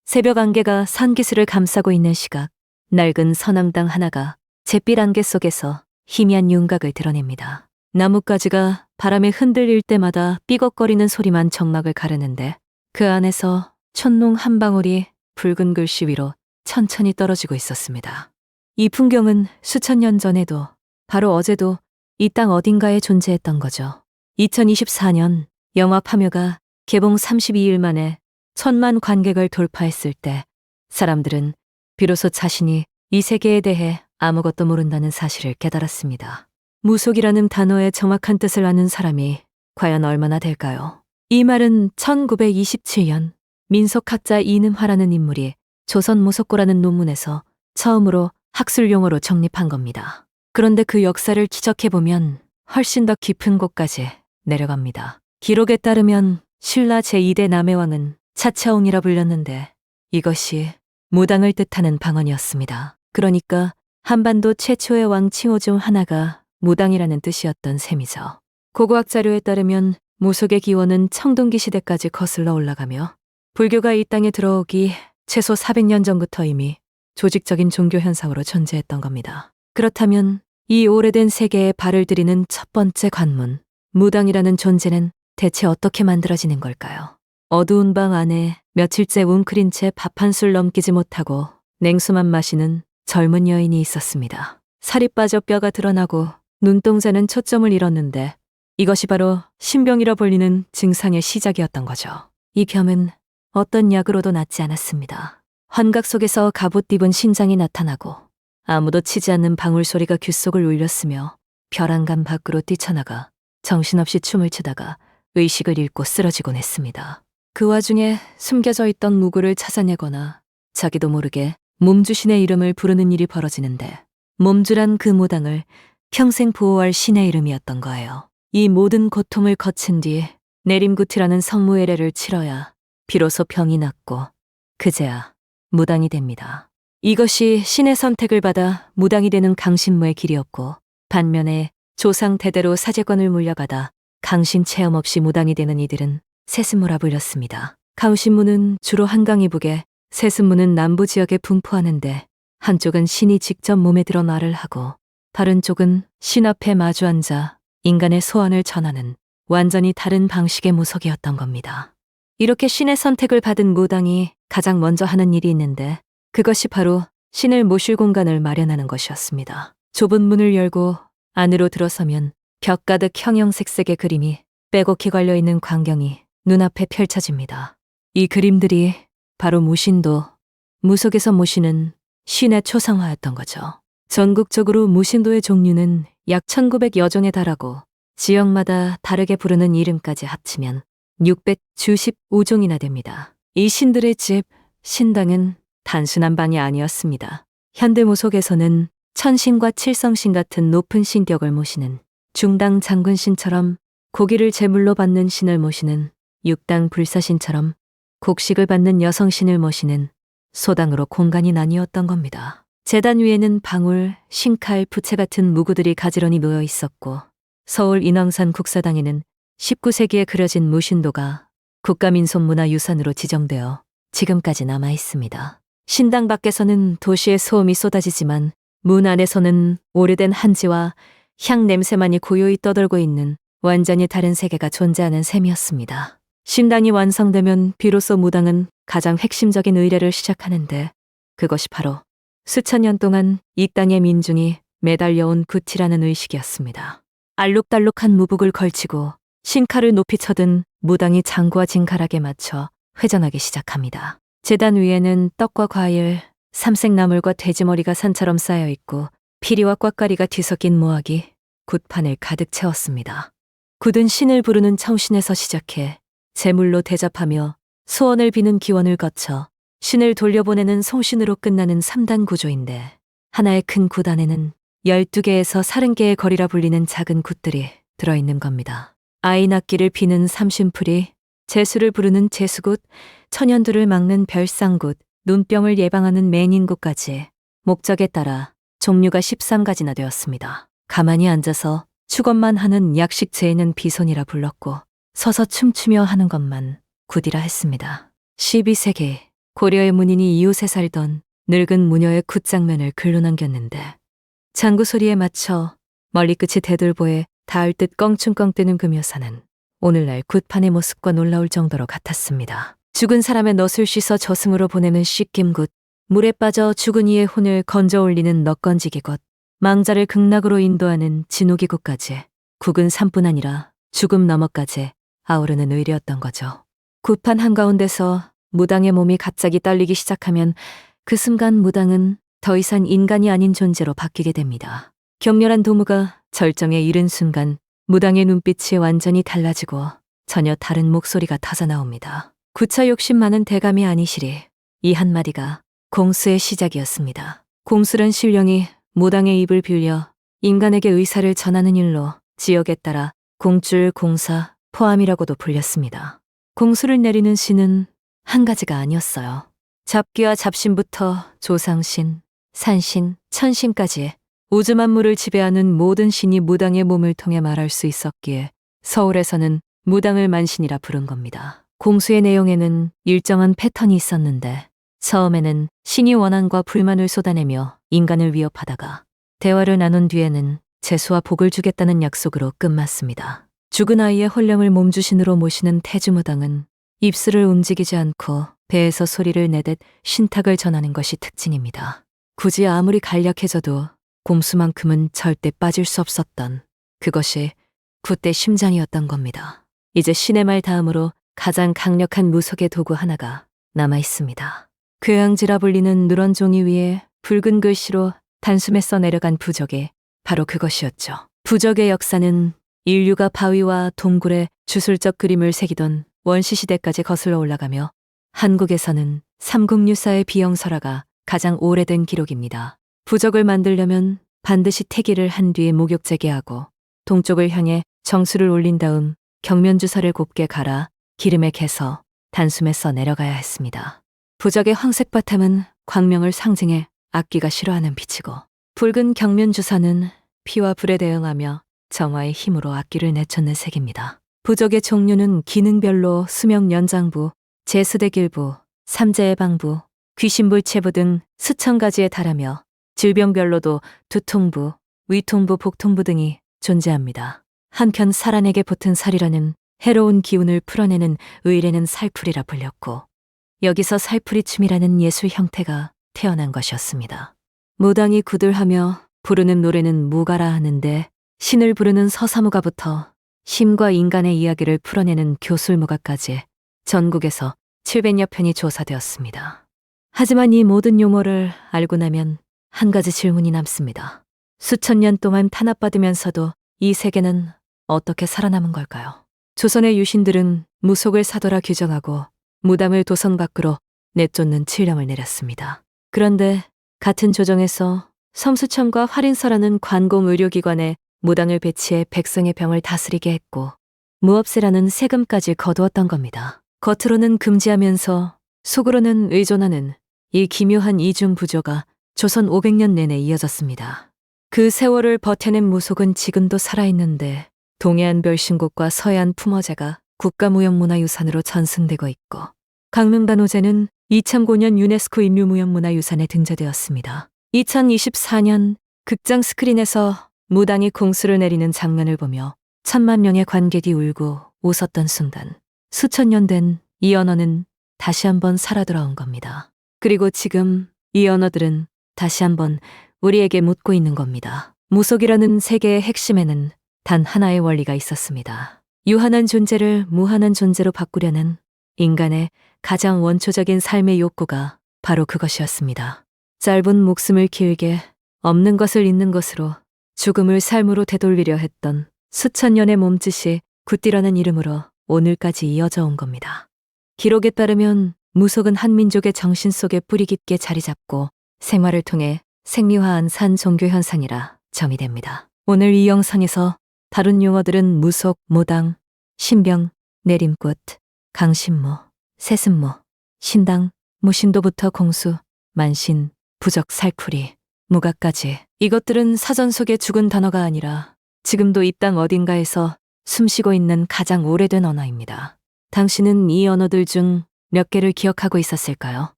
새벽 안개가 산기슭을 감싸고 있는 시각, 낡은 선앙당 하나가 잿빛 안개 속에서 희미한 윤곽을 드러냅니다. 나뭇가지가 바람에 흔들릴 때마다 삐걱거리는 소리만 정막을 가르는데 그 안에서 촛농 한 방울이 붉은 글씨 위로 천천히 떨어지고 있었습니다. 이 풍경은 수천 년 전에도 바로 어제도 이 땅 어딘가에 존재했던 거죠. 2024년 영화 파묘가 개봉 32일 만에 1,000만 관객을 돌파했을 때 사람들은 비로소 자신이 이 세계에 대해 아무것도 모른다는 사실을 깨달았습니다. 무속이라는 단어의 정확한 뜻을 아는 사람이 과연 얼마나 될까요? 이 말은 1927년 민속학자 이능화라는 인물이 조선무속고라는 논문에서 처음으로 학술 용어로 정립한 겁니다. 그런데 그 역사를 추적해보면 훨씬 더 깊은 곳까지 내려갑니다. 기록에 따르면 신라 제2대 남해왕은 차차옹이라 불렸는데 이것이 무당을 뜻하는 방언이었습니다. 그러니까 한반도 최초의 왕 칭호 중 하나가 무당이라는 뜻이었던 셈이죠. 고고학 자료에 따르면 무속의 기원은 청동기 시대까지 거슬러 올라가며 불교가 이 땅에 들어오기 최소 400년 전부터 이미 조직적인 종교 현상으로 존재했던 겁니다. 그렇다면 이 오래된 세계에 발을 들이는 첫 번째 관문, 무당이라는 존재는 대체 어떻게 만들어지는 걸까요? 어두운 방 안에 며칠째 웅크린 채 밥 한 술 넘기지 못하고 냉수만 마시는 젊은 여인이 있었습니다. 살이 빠져 뼈가 드러나고 눈동자는 초점을 잃었는데 이것이 바로 신병이라 불리는 증상의 시작이었던 거죠. 이 병은 어떤 약으로도 낫지 않았습니다. 환각 속에서 갑옷 입은 신장이 나타나고 아무도 치지 않는 방울 소리가 귓속을 울렸으며 벼랑간 밖으로 뛰쳐나가 정신없이 춤을 추다가 의식을 잃고 쓰러지곤 했습니다. 그 와중에 숨겨져 있던 무구를 찾아내거나 자기도 모르게 몸주신의 이름을 부르는 일이 벌어지는데 몸주란 그 무당을 평생 보호할 신의 이름이었던 거예요. 이 모든 고통을 거친 뒤 내림구티라는 성무예례를 치러야 비로소 병이 낫고 그제야 무당이 됩니다. 이것이 신의 선택을 받아 무당이 되는 강신무의 길이었고 반면에 조상 대대로 사제권을 물려받아 강신 체험 없이 무당이 되는 이들은 세습무라 불렸습니다. 강신무는 주로 한강 이북에, 세습무는 남부 지역에 분포하는데 한쪽은 신이 직접 몸에 들어 말을 하고 다른 쪽은 신 앞에 마주 앉아 인간의 소원을 전하는 완전히 다른 방식의 무속이었던 겁니다. 이렇게 신의 선택을 받은 무당이 가장 먼저 하는 일이 있는데 그것이 바로 신을 모실 공간을 마련하는 것이었습니다. 좁은 문을 열고 안으로 들어서면 벽 가득 형형색색의 그림이 빼곡히 걸려있는 광경이 눈앞에 펼쳐집니다. 이 그림들이 바로 무신도, 무속에서 모시는 신의 초상화였던 거죠. 전국적으로 무신도의 종류는 약 1900여 종에 달하고 지역마다 다르게 부르는 이름까지 합치면 695종이나 됩니다. 이 신들의 집, 신당은 단순한 방이 아니었습니다. 현대무속에서는 천신과 칠성신 같은 높은 신격을 모시는 중당 장군신처럼 고기를 제물로 받는 신을 모시는 육당 불사신처럼 곡식을 받는 여성신을 모시는 소당으로 공간이 나뉘었던 겁니다. 제단 위에는 방울, 신칼, 부채 같은 무구들이 가지런히 놓여 있었고 서울 인왕산 국사당에는 19세기에 그려진 무신도가 국가민속문화유산으로 지정되어 지금까지 남아 있습니다. 신당 밖에서는 도시의 소음이 쏟아지지만 문 안에서는 오래된 한지와 향 냄새만이 고요히 떠돌고 있는 완전히 다른 세계가 존재하는 셈이었습니다. 신당이 완성되면 비로소 무당은 가장 핵심적인 의례를 시작하는데 그것이 바로 수천 년 동안 이 땅의 민중이 매달려온 구티라는 의식이었습니다. 알록달록한 무복을 걸치고 신칼을 높이 쳐든 무당이 장구와 진가락에 맞춰 회전하기 시작합니다. 제단 위에는 떡과 과일, 삼색나물과 돼지머리가 산처럼 쌓여 있고 피리와 꽈까리가 뒤섞인 모악이 굿판을 가득 채웠습니다. 굳은 신을 부르는 청신에서 시작해 제물로 대접하며 소원을 비는 기원을 거쳐 신을 돌려보내는 송신으로 끝나는 3단 구조인데 하나의 큰 굿 안에는 12개에서 30개의 거리라 불리는 작은 굿들이 들어있는 겁니다. 아이 낳기를 비는 삼신풀이, 재수를 부르는 재수굿, 천연두를 막는 별상굿, 눈병을 예방하는 맹인굿까지 목적에 따라 종류가 13가지나 되었습니다. 가만히 앉아서 축원만 하는 약식제에는 비손이라 불렀고 서서 춤추며 하는 것만 굿이라 했습니다. 12세기 고려의 문인이 이웃에 살던 늙은 무녀의 굿장면을 글로 남겼는데 장구 소리에 맞춰 멀리 끝이 대들보에 닿을 듯 껑충껑 뜨는 그 묘사는 오늘날 굿판의 모습과 놀라울 정도로 같았습니다. 죽은 사람의 넛을 씻어 저승으로 보내는 씻김굿, 물에 빠져 죽은 이의 혼을 건져 올리는 넛건지기굿, 망자를 극락으로 인도하는 진호기굿까지 국은 산뿐 아니라 죽음 너머까지 아우르는 의례였던 거죠. 굿판 한가운데서 무당의 몸이 갑자기 떨리기 시작하면 그 순간 무당은 더 이상 인간이 아닌 존재로 바뀌게 됩니다. 격렬한 도무가 절정에 이른 순간 무당의 눈빛이 완전히 달라지고 전혀 다른 목소리가 터져나옵니다. 구차 욕심 많은 대감이 아니시리. 이 한마디가 공수의 시작이었습니다. 공수란 신령이 무당의 입을 빌려 인간에게 의사를 전하는 일로 지역에 따라 공줄, 공사, 포함이라고도 불렸습니다. 공수를 내리는 신은 한 가지가 아니었어요. 잡귀와 잡신부터 조상신, 산신, 천신까지 우주 만물을 지배하는 모든 신이 무당의 몸을 통해 말할 수 있었기에 서울에서는 무당을 만신이라 부른 겁니다. 공수의 내용에는 일정한 패턴이 있었는데 처음에는 신이 원한과 불만을 쏟아내며 인간을 위협하다가 대화를 나눈 뒤에는 재수와 복을 주겠다는 약속으로 끝났습니다. 죽은 아이의 혼령을 몸주신으로 모시는 태주무당은 입술을 움직이지 않고 배에서 소리를 내듯 신탁을 전하는 것이 특징입니다. 굳이 아무리 간략해져도 곰수만큼은 절대 빠질 수 없었던 그것이 굿대 심장이었던 겁니다. 이제 신의 말 다음으로 가장 강력한 무속의 도구 하나가 남아 있습니다. 괴양지라 불리는 누런 종이 위에 붉은 글씨로 단숨에 써내려간 부적이 바로 그것이었죠. 부적의 역사는 인류가 바위와 동굴에 주술적 그림을 새기던 원시시대까지 거슬러 올라가며 한국에서는 삼국유사의 비영설화가 가장 오래된 기록입니다. 부적을 만들려면 반드시 태기를 한 뒤에 목욕제기하고 동쪽을 향해 정수를 올린 다음 경면주사를 곱게 갈아 기름에 개서 단숨에 써 내려가야 했습니다. 부적의 황색 바탕은 광명을 상징해 악귀가 싫어하는 빛이고 붉은 경면주사는 피와 불에 대응하며 정화의 힘으로 악귀를 내쫓는 색입니다. 부적의 종류는 기능별로 수명연장부, 제수대길부, 삼재예방부, 귀신불체부 등 수천 가지에 달하며 질병별로도 두통부, 위통부, 복통부 등이 존재합니다. 한편 살아내게 붙은 살이라는 해로운 기운을 풀어내는 의뢰는 살풀이라 불렸고 여기서 살풀이춤이라는 예술 형태가 태어난 것이었습니다. 무당이 굿을 하며 부르는 노래는 무가라 하는데 신을 부르는 서사무가부터 심과 인간의 이야기를 풀어내는 교술무가까지 전국에서 700여 편이 조사되었습니다. 하지만 이 모든 용어를 알고 나면 한 가지 질문이 남습니다. 수천 년 동안 탄압받으면서도 이 세계는 어떻게 살아남은 걸까요? 조선의 유신들은 무속을 사도라 규정하고 무당을 도성 밖으로 내쫓는 칠령을 내렸습니다. 그런데 같은 조정에서 성수청과 활인서라는 관공의료기관에 무당을 배치해 백성의 병을 다스리게 했고 무업세라는 세금까지 거두었던 겁니다. 겉으로는 금지하면서 속으로는 의존하는 이 기묘한 이중구조가 조선 500년 내내 이어졌습니다. 그 세월을 버텨낸 무속은 지금도 살아있는데 동해안 별신곡과 서해안 품어제가 국가무형문화유산으로 전승되고 있고 강릉단오제는 2005년 유네스코 인류무형문화유산에 등재되었습니다. 2024년 극장 스크린에서 무당이 공수를 내리는 장면을 보며 1000만 명의 관객이 울고 웃었던 순간 수천 년 된 이 언어는 다시 한번 살아 돌아온 겁니다. 그리고 지금 이 언어들은 다시 한번 우리에게 묻고 있는 겁니다. 무속이라는 세계의 핵심에는 단 하나의 원리가 있었습니다. 유한한 존재를 무한한 존재로 바꾸려는 인간의 가장 원초적인 삶의 욕구가 바로 그것이었습니다. 짧은 목숨을 길게 없는 것을 있는 것으로 죽음을 삶으로 되돌리려 했던 수천 년의 몸짓이 굿디라는 이름으로 오늘까지 이어져 온 겁니다. 기록에 따르면 무속은 한민족의 정신 속에 뿌리 깊게 자리 잡고 생활을 통해 생리화한 산 종교 현상이라 정의됩니다. 오늘 이 영상에서 다룬 용어들은 무속, 무당, 신병, 내림굿, 강신모, 세습모, 신당, 무신도부터 공수, 만신, 부적, 살풀이, 무가까지 이것들은 사전 속에 죽은 단어가 아니라 지금도 이 땅 어딘가에서 숨쉬고 있는 가장 오래된 언어입니다. 당신은 이 언어들 중 몇 개를 기억하고 있었을까요?